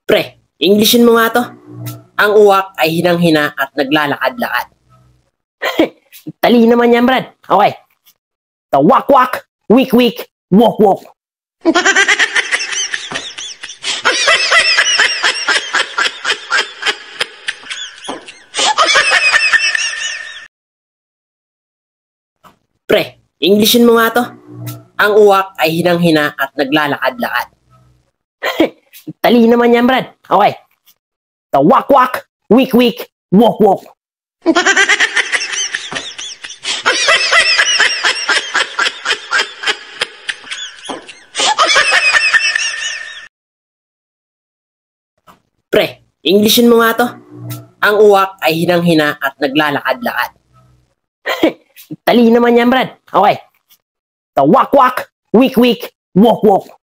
Pre, Englishin mo nga to. Ang uwak ay hinang-hina at naglalakad-lakad. Tali naman yan, Brad. Okay. The wak-wak, wik-wik, wok-wok. Pre, Englishin mo nga to. Ang uwak ay hinang-hina at naglalakad-lakad. Tali naman yan, Brad. Okay. The wak-wak, wik-wik, wok-wok. Pre, Englishin mo nga to. Ang uwak ay hinang-hina at naglalakad-lakad. Tali naman yan, Brad. Okay. The wak-wak, wik-wik, wok-wok.